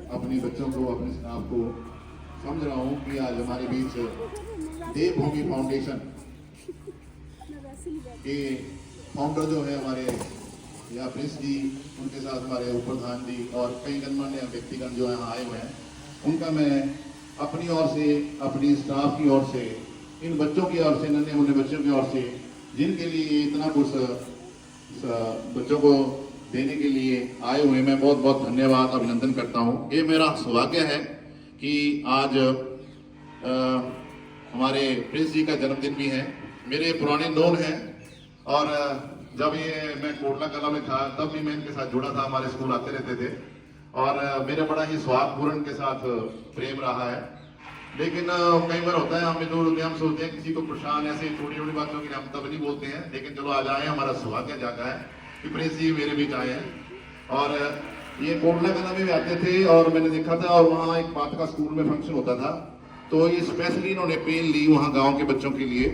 अपने बच्चों को, अपने स्टाफ को समझ रहा हूँ कि आज हमारे बीच देवभूमि फाउंडेशन के फाउंडर जो है हमारे या प्रिंस जी, उनके साथ हमारे उप प्रधान जी और कई गणमान्य व्यक्तिगण जो यहाँ आए हुए हैं, उनका मैं अपनी ओर से, अपनी स्टाफ की ओर से, इन बच्चों की ओर से, नन्हे मुन्ने बच्चों की ओर से, जिनके लिए इतना कुछ बच्चों को देने के लिए आए हुए, मैं बहुत बहुत धन्यवाद अभिनंदन करता हूँ। ये मेरा सौभाग्य है कि आज हमारे प्रिंस जी का जन्मदिन भी है। मेरे पुराने नोन हैं और जब ये मैं कोटला कला में था तब भी मैं इनके साथ जुड़ा था, हमारे स्कूल आते रहते थे और मेरा बड़ा ही स्वार्थपूर्ण के साथ प्रेम रहा है। लेकिन कई बार होता है हम सोचते हैं किसी को परेशान ऐसे छोटी छोटी बातों के लिए हम तब नहीं बोलते हैं, लेकिन चलो आज आए, हमारा सौभाग्य जागा है कि प्रिंस जी मेरे बीच आए हैं। और ये कोटला कला में भी आते थे और मैंने देखा था, और वहाँ एक बात का स्कूल में फंक्शन होता था तो ये स्पेशली इन्होंने पेन ली वहाँ गाँव के बच्चों के लिए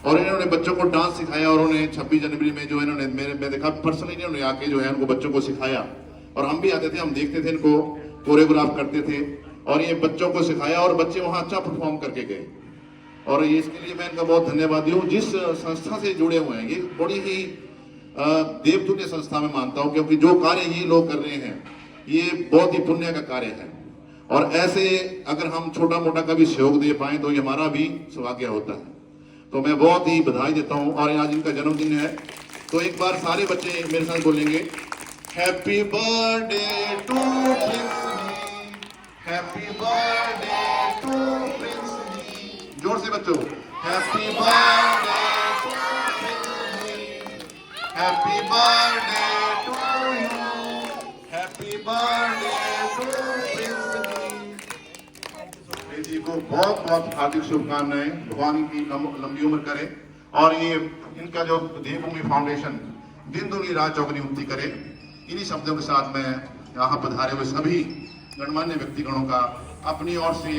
और इन्होंने बच्चों को डांस सिखाया और उन्हें 26 जनवरी में जो इन्होंने मैं देखा पर्सनली इन्होंने आके जो है उनको बच्चों को सिखाया और हम भी आते थे, हम देखते थे, इनको कोरियोग्राफ करते थे और ये बच्चों को सिखाया और बच्चे वहाँ अच्छा परफॉर्म करके गए। और ये इसके लिए मैं इनका बहुत धन्यवादी हूँ। जिस संस्था से जुड़े हुए हैं ये बड़ी ही देवतुल्य संस्था में मानता हूँ, क्योंकि जो कार्य ये लोग कर रहे हैं ये बहुत ही पुण्य का कार्य है और ऐसे अगर हम छोटा मोटा कभी सहयोग दे पाए तो ये हमारा भी सौभाग्य होता है। तो मैं बहुत ही बधाई देता हूं। और आज इनका जन्मदिन है तो एक बार सारे बच्चे मेरे साथ बोलेंगे, happy birthday to Prince ji, happy birthday to Prince ji. जोर से बच्चों, happy birthday to Prince ji, happy birthday to you, happy birthday to Prince ji को बहुत बहुत हार्दिक शुभकामनाएं। भगवान इनकी लंबी उम्र करे और ये इनका जो देवभूमि फाउंडेशन दिन दुनी रात चौगनी उन्नति करे। इन्हीं शब्दों के साथ मैं यहाँ पधारे हुए सभी गणमान्य व्यक्तिगणों का अपनी ओर से,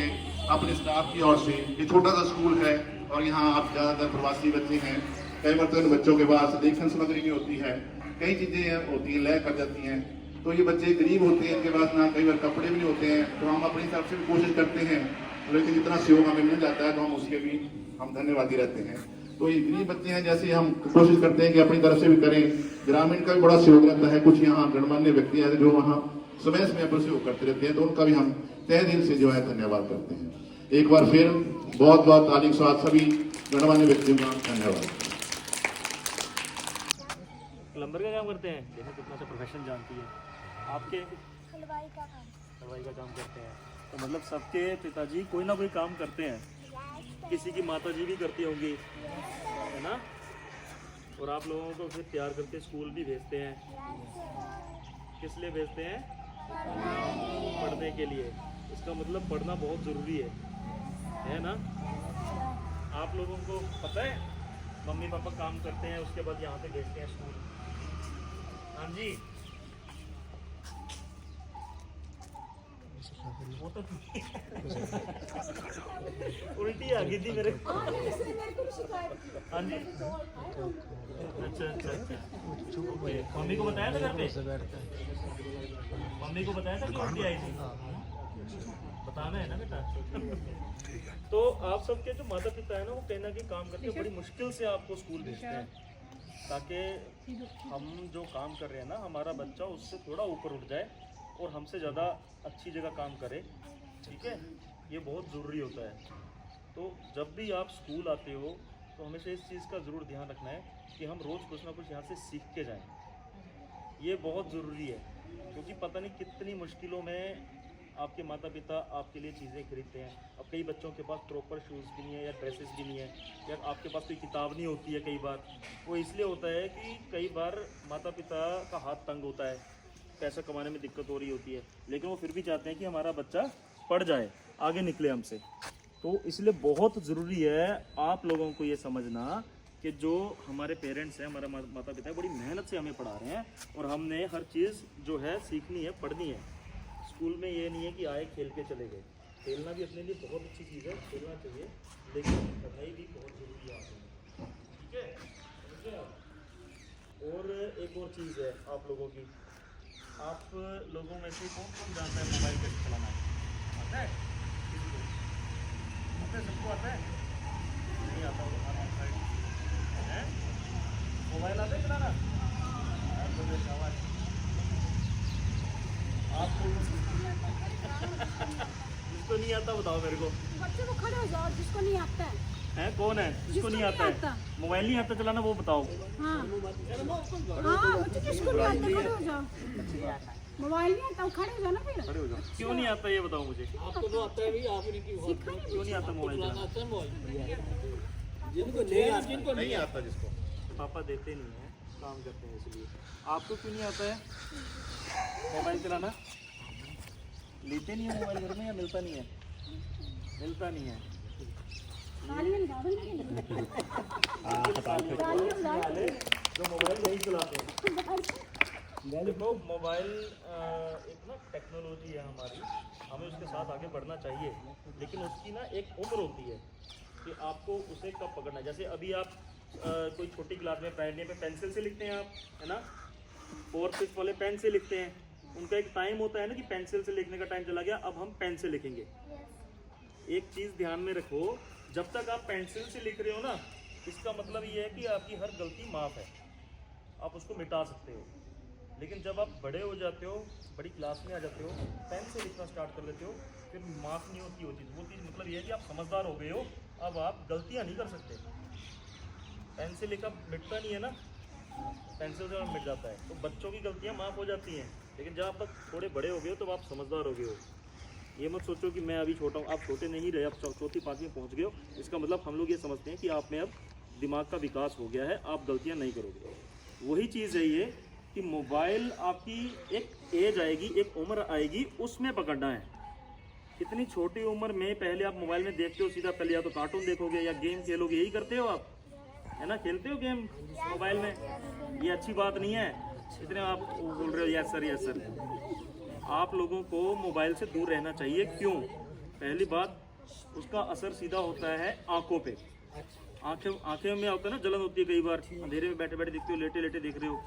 अपने स्टाफ की ओर से, ये छोटा सा स्कूल है और यहाँ आप ज्यादातर प्रवासी बच्चे हैं। कई बार तो इन बच्चों के पास लेखन सामग्री नहीं होती है, कई चीजें होती हैं, लय कर जाती हैं, तो ये बच्चे गरीब होते हैं, इनके पास ना कई बार कपड़े भी नहीं होते हैं, तो हम अपनी तरफ से भी कोशिश करते हैं, लेकिन जितना सहयोग हमें मिल जाता है तो हम उसके भी हम धन्यवादी रहते हैं। तो ये गरीब बच्चे हैं, जैसे हम कोशिश करते हैं कि अपनी तरफ से भी करें, ग्रामीण का भी बड़ा सहयोग रहता है। कुछ यहाँ गणमान्य व्यक्ति हैं जो वहाँ समय समय पर सहयोग करते रहते हैं, तो उनका भी हम तहे दिल से जो है धन्यवाद करते हैं। एक बार फिर बहुत बहुत तारीख स्वाद सभी गणमान्य व्यक्तियों का धन्यवाद। प्लम्बर का काम करते हैं, देखो कितना सा प्रोफेशन जानती है। आपके हलवाई का काम करते हैं, तो मतलब सबके पिताजी कोई ना कोई काम करते हैं, किसी की माताजी भी करती होंगी, है ना। और आप लोगों को फिर तैयार करके स्कूल भी भेजते हैं, किस लिए भेजते हैं? पढ़ने के लिए। इसका मतलब पढ़ना बहुत ज़रूरी है ना। आप लोगों को पता है मम्मी पापा काम करते हैं, उसके बाद यहाँ पे भेजते हैं स्कूल। हाँ जी, वो तो उल्टी आ गई थी मेरे को। हाँ जी, अच्छा अच्छा अच्छा। मम्मी को बताया था घर पे? मम्मी को बताया था कि उल्टी आई थी? बताना है ना बेटा। तो आप सबके जो माता पिता है ना, वो कहीं ना कहीं काम करके बड़ी मुश्किल से आपको स्कूल भेजते हैं, ताकि हम जो काम कर रहे हैं ना, हमारा बच्चा उससे थोड़ा ऊपर उठ जाए और हमसे ज़्यादा अच्छी जगह काम करे। ठीक है, ये बहुत ज़रूरी होता है। तो जब भी आप स्कूल आते हो तो हमेशा इस चीज़ का ज़रूर ध्यान रखना है कि हम रोज़ कुछ ना कुछ यहाँ से सीख के जाएं। ये बहुत ज़रूरी है, क्योंकि पता नहीं कितनी मुश्किलों में आपके माता पिता आपके लिए चीज़ें खरीदते हैं। अब कई बच्चों के पास प्रॉपर शूज़ भी नहीं है या ड्रेसेस भी नहीं है, या आपके पास कोई किताब नहीं होती है। कई बार वो इसलिए होता है कि कई बार माता पिता का हाथ तंग होता है, पैसा कमाने में दिक्कत हो रही होती है, लेकिन वो फिर भी चाहते हैं कि हमारा बच्चा पढ़ जाए, आगे निकले हमसे। तो इसलिए बहुत ज़रूरी है आप लोगों को ये समझना कि जो हमारे पेरेंट्स हैं, हमारे माता पिता हैं, बड़ी मेहनत से हमें पढ़ा रहे हैं और हमने हर चीज़ जो है सीखनी है, पढ़नी है। स्कूल में ये नहीं है कि आए खेल के चले गए। खेलना भी अपने लिए बहुत अच्छी चीज़ है, खेलना चाहिए, लेकिन पढ़ाई भी बहुत ज़रूरी है। ठीक है, समझे आप? और एक और चीज़ है आप लोगों की, आप लोगों में से कौन कौन जानता है मोबाइल कैसे चलाना है? आता है? आता है? सबको आता है? नहीं आता होगा, हैं? मोबाइल आता है चलाना? यार बोले शाबाश। आपको जिसको नहीं आता बताओ मेरे को। बच्चे को खड़े हो जाओ जिसको नहीं आता है। हैं कौन है जिसको नहीं आता है? मोबाइल नहीं आता चलाना वो बताओ। हाँ हाँ, बच्चे जिसको नहीं आता खड़े हो जाओ। मोबाइल नहीं आता खड़े हो जाओ ना फिर। खड़े हो जाओ। क्यों नहीं आता ये बताओ मुझे। आपको तो आता है भी, आपने क्यों नहीं आता मोबाइल चलाना? आता है मोबाइल जिनको नहीं आता जिसको। पापा देते नहीं है, काम करते हैं इसलिए। आपको क्यों नहीं आता है मोबाइल चलाना? लेते नहीं है मोबाइल घर में या मिलता नहीं है? मिलता नहीं है। तालियां बजा दो इनके लिए। तालियां बजा दो। जो मोबाइल नहीं चलाते हैं। देखो मोबाइल एक ना टेक्नोलॉजी है हमारी, हमें उसके साथ आगे बढ़ना चाहिए, लेकिन उसकी ना एक उम्र होती है कि आपको उसे कब पकड़ना है। जैसे अभी आप कोई छोटी क्लास में पढ़ने में पेंसिल से लिखते हैं आप, है ना, 4th 5th वाले पेन से लिखते हैं। उनका एक टाइम होता है ना कि पेंसिल से लिखने का टाइम चला गया, अब हम पेन से लिखेंगे। एक चीज़ ध्यान में रखो, जब तक आप पेंसिल से लिख रहे हो ना, इसका मतलब ये है कि आपकी हर गलती माफ़ है, आप उसको मिटा सकते हो। लेकिन जब आप बड़े हो जाते हो, बड़ी क्लास में आ जाते हो, पेन से लिखना स्टार्ट कर देते हो, फिर माफ़ नहीं होती वो चीज़। वो चीज़ मतलब ये है कि आप समझदार हो गए हो, अब आप गलतियाँ नहीं कर सकते। पेन से लिखा मिटता नहीं है ना, पेंसिल से मिट जाता है। तो बच्चों की गलतियाँ माफ़ हो जाती हैं, लेकिन जब आप थोड़े बड़े हो गए हो तो आप समझदार हो गए हो। ये मत सोचो कि मैं अभी छोटा हूँ, आप छोटे नहीं रहे, आप 4th 5th में पहुँच गए हो। इसका मतलब हम लोग ये समझते हैं कि आप में अब दिमाग का विकास हो गया है, आप गलतियाँ नहीं करोगे। वही चीज़ है ये कि मोबाइल आपकी एक एज आएगी, एक उम्र आएगी, उसमें पकड़ना है। इतनी छोटी उम्र में पहले आप मोबाइल में देखते हो सीधा, पहले या तो कार्टून देखोगे या गेम खेलोगे, यही करते हो आप, है ना, खेलते हो गेम मोबाइल में। ये अच्छी बात नहीं है, इतने आप बोल रहे हो यस सर यस सर। आप लोगों को मोबाइल से दूर रहना चाहिए। क्यों? पहली बात, उसका असर सीधा होता है आंखों पे। आंखें में होता है ना, जलन होती है कई बार, अंधेरे में बैठे बैठे देखते हो, लेटे लेटे देख रहे हो,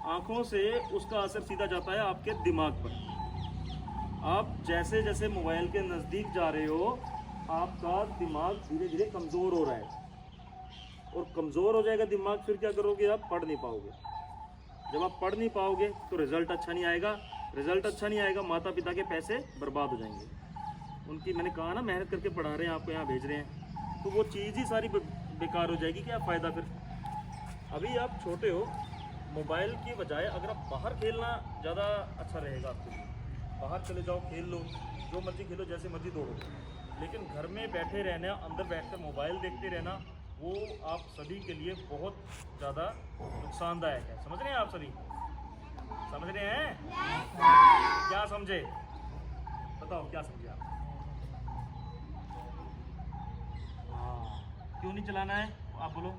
आंखों से उसका असर सीधा जाता है आपके दिमाग पर। आप जैसे जैसे मोबाइल के नज़दीक जा रहे हो, आपका दिमाग धीरे धीरे कमज़ोर हो रहा है, और कमज़ोर हो जाएगा दिमाग, फिर क्या करोगे आप? पढ़ नहीं पाओगे। जब आप पढ़ नहीं पाओगे तो रिज़ल्ट अच्छा नहीं आएगा, रिज़ल्ट अच्छा नहीं आएगा, माता पिता के पैसे बर्बाद हो जाएंगे। उनकी, मैंने कहा ना, मेहनत करके पढ़ा रहे हैं, आपको यहाँ भेज रहे हैं, तो वो चीज़ ही सारी बेकार हो जाएगी। क्या फ़ायदा फिर? अभी आप छोटे हो, मोबाइल की बजाय अगर आप बाहर खेलना ज़्यादा अच्छा रहेगा आपके लिए। बाहर चले जाओ, खेल लो, जो मर्जी खेलो, जैसे मर्जी दौड़ो। लेकिन घर में बैठे रहना, अंदर बैठकर मोबाइल देखते रहना, वो आप सभी के लिए बहुत ज़्यादा नुकसानदायक है। समझ रहे हैं आप सभी? समझ रहे हैं? क्या समझे? बताओ क्या समझे आप? हाँ, क्यों नहीं चलाना है आप बोलो?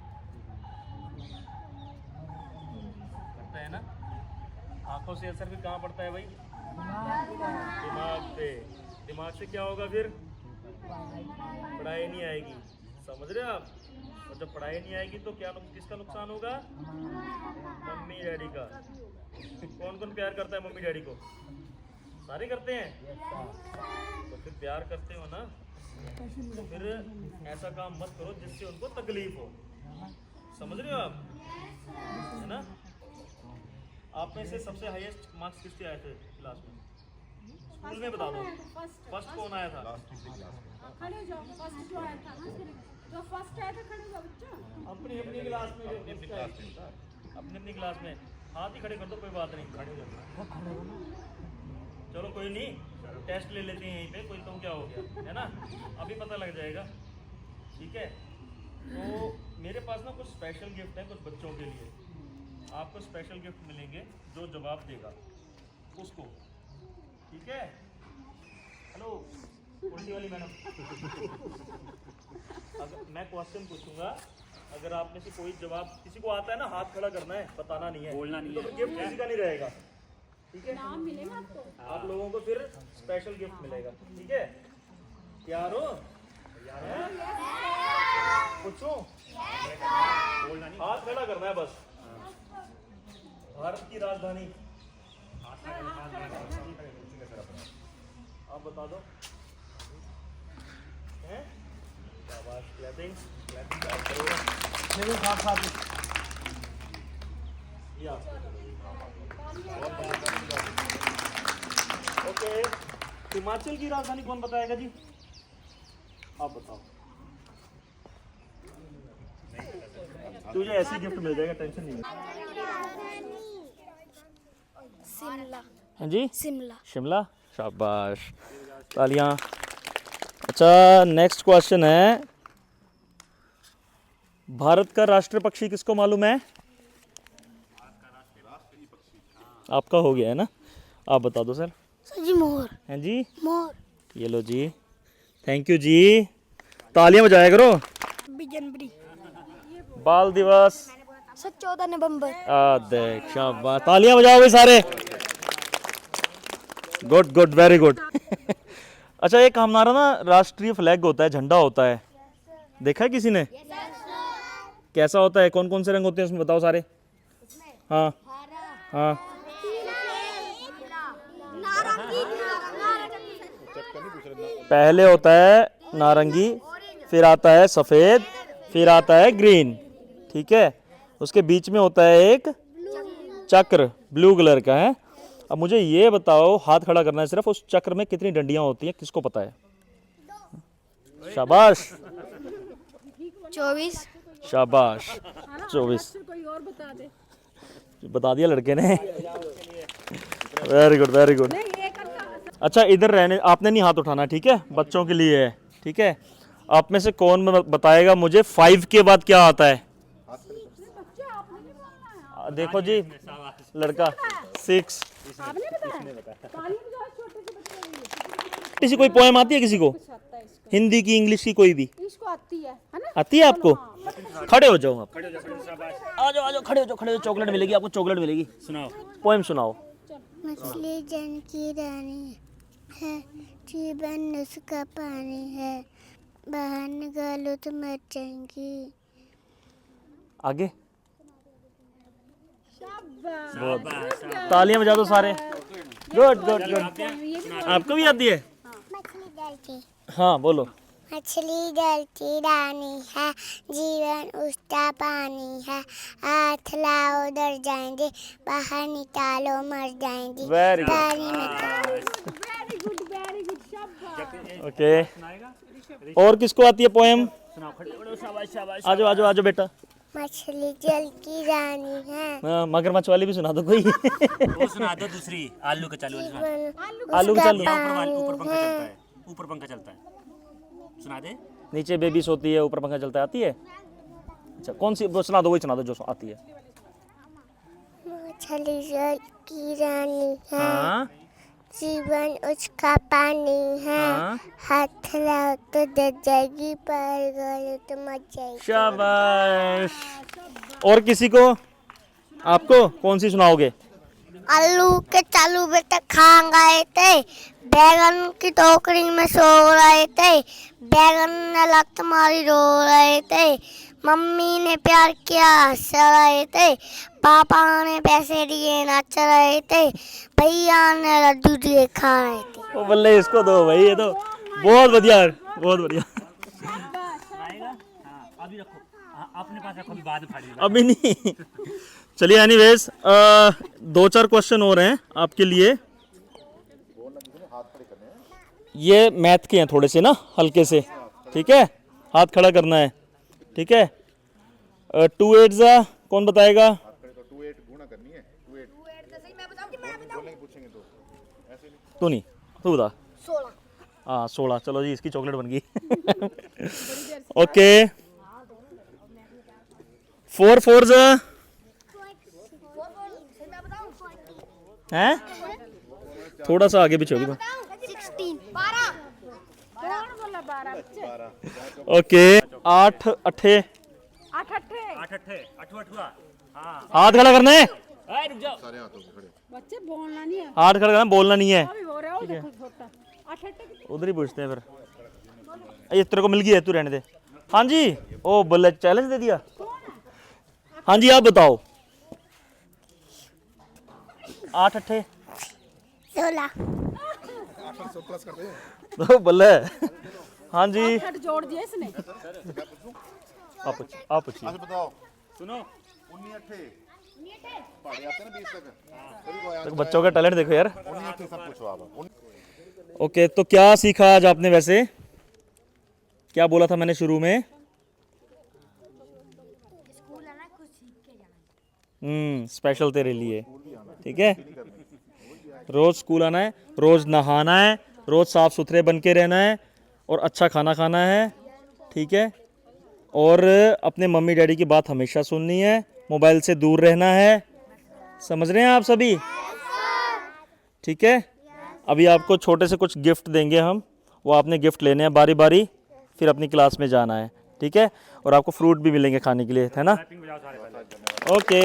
करता है ना। आंखों से असर भी कहाँ पड़ता है भाई? दिमाग पे। दिमाग से क्या होगा फिर? पढ़ाई नहीं आएगी। समझ रहे हो आप? और जब पढ़ाई नहीं आएगी तो क्या, किसका नुकसान होगा? मम्मी डैडी का। कौन कौन प्यार करता है मम्मी डैडी को? सारे करते हैं। तो फिर प्यार करते हो ना, तो फिर ऐसा काम मत करो जिससे उनको तकलीफ हो। समझ रहे हो आप? है ना? आप में से सबसे हाईएस्ट मार्क्स किसके आए थे क्लास में? स्कूल में बता दो। फर्स्ट कौन आया था? खड़े हो जाओ, फर्स्ट जो आया था ना, जो फर्स्ट आया था, खड़े हो जाओ बच्चा। अपनी अपनी क्लास में, अपनी अपनी क्लास में हाथ ही खड़े कर दो, कोई बात नहीं, खड़े हो जाओ। चलो कोई नहीं, टेस्ट ले लेते हैं यहीं पे, कोई तो क्या हो गया, है ना, अभी पता लग जाएगा। ठीक है, तो मेरे पास ना कुछ स्पेशल गिफ्ट है कुछ बच्चों के लिए। आपको स्पेशल गिफ्ट मिलेंगे, जो जवाब देगा उसको। ठीक है? हेलो उल्टी वाली मैडम, अगर मैं क्वेश्चन पूछूंगा, अगर आप में से कोई जवाब, किसी को आता है ना, हाथ खड़ा करना है, बताना नहीं है, बोलना नहीं है, तो गिफ्ट किसी का नहीं रहेगा। ठीक है? नाम मिलेगा आपको। आप लोगों को फिर स्पेशल गिफ्ट मिलेगा। ठीक है? तैयार हो? पूछूं? बोलना नहीं, हाथ खड़ा करना है बस। भारत की राजधानी? आप बता दो। हैं? शाबाश, क्लैपिंग क्लैपिंग आप करोगे। नहीं साथ साथ ये आप ओके। हिमाचल की राजधानी कौन बताएगा जी? आप बताओ। तुझे ऐसी गिफ्ट मिल जाएगा, टेंशन नहीं है। शिमला। हाँ जी, शिमला। शिमला, शाबाश, तालियां। अच्छा, नेक्स्ट क्वेश्चन है, भारत का राष्ट्रीय पक्षी किसको मालूम है? आपका हो गया है ना, आप बता दो सर। जी मोर। हैं जी, मोर। ये लो जी, थैंक यू जी, तालियां बजाया करो। 26 जनवरी। बाल दिवस 14 नवंबर। देख, शाबाश, तालियां बजाओ भाई सारे। Good good, very good. अच्छा, एक हमारा ना राष्ट्रीय फ्लैग होता है, झंडा होता है, देखा है किसी ने? कैसा होता है, कौन कौन से रंग होते हैं उसमें, बताओ सारे। हाँ हाँ, पहले होता है नारंगी, फिर आता है सफेद, फिर आता है ग्रीन, ठीक है। उसके बीच में होता है एक चक्र, ब्लू कलर का है। अब मुझे ये बताओ, हाथ खड़ा करना है सिर्फ, उस चक्र में कितनी डंडियां होती हैं, किसको पता है? शाबाश 24। शाबाश, 24। कोई और बता दे। बता दिया लड़के ने। Very good very good. अच्छा, इधर रहने, आपने नहीं हाथ उठाना, ठीक है, बच्चों के लिए है, ठीक है। आप में से कौन बताएगा मुझे 5 के बाद क्या आता है? देखो जी, लड़का 6। किसी कोई पोएम आती है किसी को? हिंदी की, इंग्लिश की, कोई भी? इसको आती है ना? आती है आपको? खड़े हो जाओ आप, आ जाओ खड़े हो जाओ, खड़े हो, चॉकलेट मिलेगी आपको, चॉकलेट मिलेगी। सुनाओ, पोएम सुनाओ। मछली जन की रानी है, जीवन उसका पानी है, बाहर निकालो तो मर जाएंगी। आगे तालियां बजा दो सारे। Good good good. आपको भी आती है? मछली जल की, हाँ बोलो। मछली जल की रानी है, जीवन उसका पानी है, हाथ लाओ डर जाएंगे, बाहर निकालो मर जाएंगे। वेरी गुड, ताली निकालो। वेरी गुड वेरी गुड, शाबाश। ओके। और किसको आती है पोएम? आ जाओ आ जाओ आ जाओ बेटा। मछली जल की रानी है, हाँ, मगरमच्छ वाली भी सुना दो कोई। वो सुना दो दूसरी, आलू का चालू वाली सुना दो। जीवन आलू उसका चालू, ऊपर पंखा पानी चलता है। है, ऊपर पंखा चलता है, सुना दे। नीचे बेबी सोती है, ऊपर पंखा चलता है, आती है? अच्छा, कौन सी? वो सुना दो, वही सुना दो जो आती है। मछली जल की रानी है, हाँ जीवन उसका पानी है, हाँ, हाथ लाओ तो डर जाएगी, पैर गलो तो मर जाएगी। शाबाश। और किसी को? आपको कौन सी सुनाओगे? आलू के चालू बेटा खा गए थे, बैगन की टोकरी में सो रहे थे, बैगन ने लत मारी रो रहे थे, मम्मी ने प्यार किया हंस रहे थे, पापा ने पैसे दिए नाच रहे थे, भैया ने लड्डू दिए खा रहे थे। ओ बल्ले, इसको दो भाई, ये तो बहुत बढ़िया, बहुत बढ़िया। सुनाएगा? हाँ, अभी रखो, हाँ, अपने पास रखो, अभी बाद में फाड़ी। अभी नहीं। चलिए, एनीवेज 2-4 क्वेश्चन और हैं आपके लिए। ये मैथ के हैं थोड़े से ना, हल्के से, ठीक है। हाथ खड़ा करना है, ठीक है। 2 8 कौन बताएगा? तू नहीं, तू बता। 16। हाँ 16, चलो जी, इसकी चॉकलेट बन गई। ओके। 4 4 हैं? थोड़ा सा आगे पीछे होगी। 16 12। कौन बोला 12 बच्चे? ओके। 8 अट्ठे, 8 अट्ठे 8 8 8 8 हाँ, हाथ खड़ा करना है, रुक जाओ। बच्चे बोलना नहीं है, हाथ खड़ा करना, बोलना नहीं है। अभी हो रहा है देखो छोटा 8 अट्ठे। उधर ही पूछते हैं फिर। ये तेरे को मिल गई है, तू रहने दे। हाँ जी, ओ बोले चैलेंज दे दिया। हाँ जी, आप बताओ। 8 अट्ठे 16। तो बल्ले हाँ जी हेड जोड़ दिया इसने आप पूछिए अच्छा बताओ सुनो 19 पढ़े आते ना 20 तक तो बच्चों का टैलेंट देखो यार 19 सब पूछो आप ओके तो क्या सीखा आज आपने वैसे क्या बोला था मैंने शुरू में स्पेशल तेरे लिए ठीक है रोज स्कूल आना है रोज नहाना है रोज साफ सुथरे बन के रहना है और अच्छा खाना खाना है ठीक है और अपने मम्मी डैडी की बात हमेशा सुननी है मोबाइल से दूर रहना है समझ रहे हैं आप सभी ठीक है अभी आपको छोटे से कुछ गिफ्ट देंगे हम वो आपने गिफ्ट लेने हैं बारी बारी फिर अपनी क्लास में जाना है ठीक है और आपको फ्रूट भी मिलेंगे खाने के लिए है ना ओके